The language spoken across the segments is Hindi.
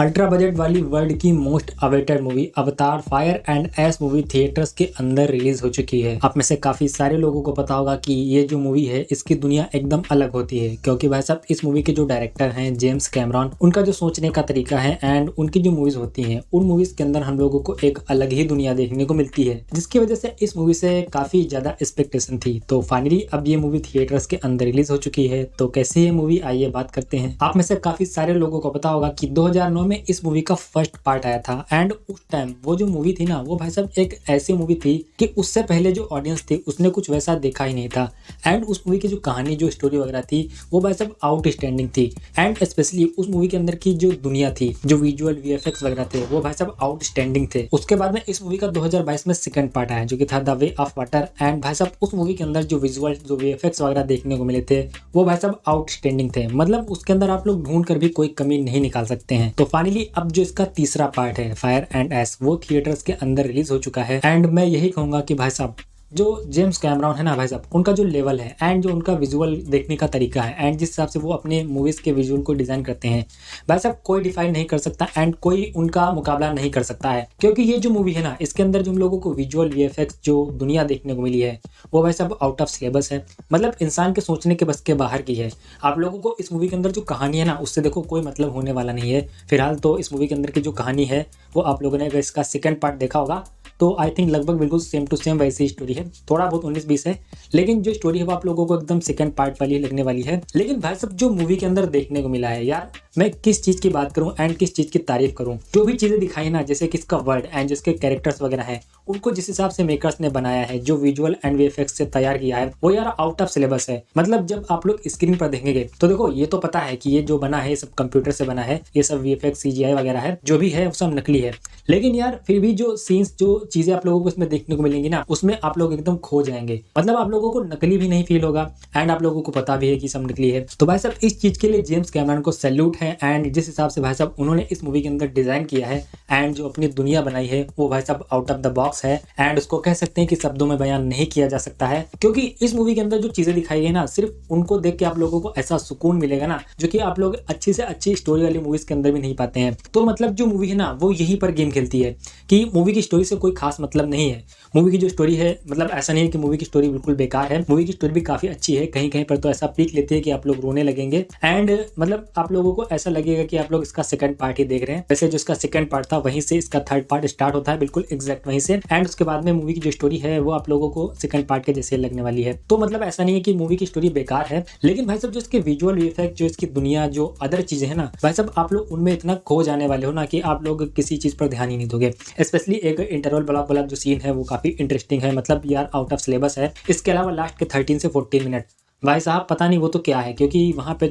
अल्ट्रा बजट वाली वर्ल्ड की मोस्ट अवेटेड मूवी अवतार fire and S movie theatres के अंदर रिलीज हो चुकी है। आप में से काफी सारे लोगों को पता होगा कि ये जो मूवी है इसकी दुनिया एकदम अलग होती है, क्योंकि भाई साहब इस मूवी के जो डायरेक्टर हैं जेम्स कैमरॉन, उनका जो सोचने का तरीका है एंड उनकी जो मूवीज होती हैं उन मूवीज के अंदर हम लोगों को एक अलग ही दुनिया देखने को मिलती है, जिसकी वजह से इस मूवी से काफी ज्यादा एक्सपेक्टेशन थी। तो फाइनली अब ये मूवी थिएटर्स के अंदर रिलीज हो चुकी है। तो कैसे ये मूवी आइए बात करते हैं। आप में से काफी सारे लोगों को पता होगा कि 2009 में इस मूवी का फर्स्ट पार्ट आया था एंड उस टाइम वो जो मूवी थी ना, वो भाई साहब एक ऐसी मूवी थी कि उससे पहले जो ऑडियंस थी उसने कुछ वैसा देखा ही नहीं था। एंड उस मूवी की जो कहानी, जो स्टोरी वगैरह थी, वो भाई साहब आउटस्टैंडिंग थी। एंड स्पेशली उस मूवी के अंदर की जो दुनिया थी, जो विजुअल वीएफएक्स वगैरह थे, वो भाई साहब आउटस्टैंडिंग थे। उसके बाद में इस मूवी का 2022 में सेकंड पार्ट आया जो कि था the way of water. And भाई साहब उस मूवी के अंदर जो विजुअल, जो वीएफएक्स वगैरह देखने को मिले थे, वो भाई साहब आउटस्टैंडिंग थे। मतलब उसके अंदर आप लोग ढूंढ कर भी कोई कमी नहीं निकाल सकते हैं। तो फाइनली अब जो इसका तीसरा पार्ट है फायर एंड एस, वो थिएटर्स के अंदर रिलीज हो चुका है। एंड मैं यही कहूंगा कि भाई साहब जो जेम्स कैमरॉन है ना भाई साहब, उनका जो लेवल है एंड जो उनका विजुअल देखने का तरीका है एंड जिस हिसाब से वो अपने मूवीज के विजुअल को डिजाइन करते हैं, भाई साहब कोई डिफाइन नहीं कर सकता एंड कोई उनका मुकाबला नहीं कर सकता है। क्योंकि ये जो मूवी है ना, इसके अंदर जो हम लोगों को विजुअल वीएफएक्स जो दुनिया देखने को मिली है, वो भाई साहब आउट ऑफ सिलेबस है। मतलब इंसान के सोचने के बस के बाहर की है। आप लोगों को इस मूवी के अंदर जो कहानी है ना, उससे देखो कोई मतलब होने वाला नहीं है। फिलहाल तो इस मूवी के अंदर की जो कहानी है, वो आप लोगों ने अगर इसका सेकंड पार्ट देखा होगा तो आई थिंक लगभग बिल्कुल सेम टू सेम वैसी स्टोरी है। थोड़ा बहुत 19-20 है, लेकिन जो स्टोरी है वो आप लोगों को एकदम सेकंड पार्ट वाली लगने वाली है। लेकिन भाई साहब जो मूवी के अंदर देखने को मिला है यार, मैं किस चीज़ की बात करूं एंड किस चीज़ की तारीफ करूं। जो भी चीज़ें दिखाई ना, जैसे कि इसका वर्ल्ड एंड जिसके कैरेक्टर्स वगैरह हैं, उनको जिस हिसाब से मेकर्स ने बनाया है, जो विजुअल एंड वीएफएक्स से तैयार किया है, वो यार आउट ऑफ सिलेबस है। मतलब जब आप लोग स्क्रीन पर देखेंगे तो देखो ये तो पता है कि ये जो बना है ये सब कंप्यूटर से बना है, ये सब वीएफएक्स सीजीआई वगैरह है, जो भी है वो सब नकली है। लेकिन यार फिर भी जो सीन्स, जो चीज़ें आप लोगों को इसमें देखने को मिलेंगी ना, उसमें आप लोग एकदम खो जाएंगे। मतलब आप लोगों को नकली भी नहीं फील होगा एंड आप लोगों को पता भी है कि सब नकली है। तो भाई साहब इस चीज़ के लिए जेम्स कैमरॉन को सैल्यूट है। एंड जिस हिसाब से भाई साहब उन्होंने इस मूवी के अंदर डिजाइन किया है एंड जो अपनी दुनिया बनाई है, वो भाई साहब आउट ऑफ द बॉक्स है एंड उसको कह सकते हैं कि शब्दों में बयान नहीं किया जा सकता है। क्योंकि इस मूवी के अंदर जो चीजें दिखाई गई ना, सिर्फ उनको देख के आप लोगों को ऐसा सुकून मिलेगा ना, जो कि आप लोग अच्छी से अच्छी स्टोरी वाली मूवीज के अंदर भी नहीं पाते हैं। तो मतलब जो मूवी है ना, वो यहीं पर गेम खेलती है कि मूवी की स्टोरी से कोई खास मतलब नहीं है। मूवी की जो स्टोरी है, मतलब ऐसा नहीं है कि मूवी की स्टोरी बिल्कुल बेकार है। मूवी की स्टोरी भी काफी अच्छी है, कहीं कहीं पर तो ऐसा पीक लेती है कि आप लोग रोने लगेंगे एंड मतलब आप लोगों को ऐसा लगेगा कि आप लोग इसका सेकंड पार्ट ही देख रहे हैं। वैसे जो इसका सेकंड पार्ट था, वहीं से इसका थर्ड पार्ट स्टार्ट होता है, बिल्कुल एग्जैक्ट वहीं से। एंड उसके बाद में मूवी की जो स्टोरी है वो आप लोगों को सेकंड पार्ट के जैसे लगने वाली है। तो मतलब ऐसा नहीं है कि मूवी की स्टोरी बेकार है, लेकिन भाई साहब जो इसके विजुअल इफेक्ट, जो इसकी दुनिया, जो अदर चीजें हैं ना, भाई साहब आप लोग उनमें इतना खो जाने वाले हो ना कि आप लोग किसी चीज पर ध्यान ही नहीं दोगे। स्पेशली एक इंटरवल ब्लॉक वाला जो सीन है वो काफी इंटरेस्टिंग है। मतलब यार आउट ऑफ सिलेबस है। इसके अलावा लास्ट के 13 से 14 मिनट भाई साहब पता नहीं वो तो क्या है, क्योंकि वहां पे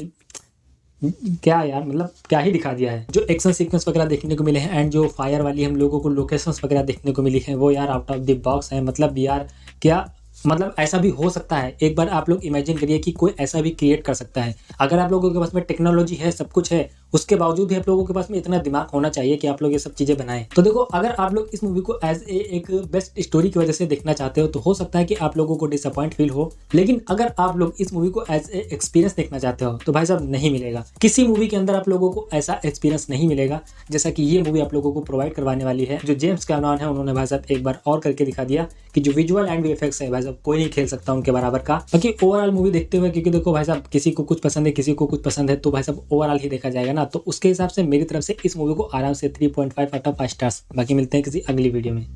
क्या यार, मतलब क्या ही दिखा दिया है। जो एक्शन सीक्वेंस वगैरह देखने को मिले हैं एंड जो फायर वाली हम लोगों को लोकेशंस वगैरह देखने को मिली है, वो यार आउट ऑफ द बॉक्स है। मतलब यार क्या, मतलब ऐसा भी हो सकता है। एक बार आप लोग इमेजिन करिए कि कोई ऐसा भी क्रिएट कर सकता है। अगर आप लोगों के पास में टेक्नोलॉजी है, सब कुछ है, उसके बावजूद भी आप लोगों के पास में इतना दिमाग होना चाहिए कि आप लोग ये सब चीजें बनाएं। तो देखो, अगर आप लोग इस मूवी को एज एक बेस्ट स्टोरी की वजह से देखना चाहते हो तो हो सकता है कि आप लोगों को डिसअपॉइंट फील हो। लेकिन अगर आप लोग इस मूवी को एज ए एक्सपीरियंस देखना चाहते हो तो भाई साहब नहीं मिलेगा। किसी मूवी के अंदर आप लोगों को ऐसा एक्सपीरियंस नहीं मिलेगा जैसा कि ये मूवी आप लोगों को प्रोवाइड करवाने वाली है। जो जेम्स कैमरॉन है, उन्होंने भाई साहब एक बार और करके दिखा दिया कि जो विजुअल एंड वीएफएक्स है भाई साहब कोई नहीं खेल सकता उनके बराबर का। बाकी ओवरऑल मूवी देखते हुए, क्योंकि देखो भाई साहब किसी को कुछ पसंद है, किसी को कुछ पसंद है, तो भाई साहब ओवरऑल ही देखा जाएगा ना। तो उसके हिसाब से मेरी तरफ से इस मूवी को आराम से 3.5 आउट ऑफ 5 स्टार्स। बाकी मिलते हैं किसी अगली वीडियो में।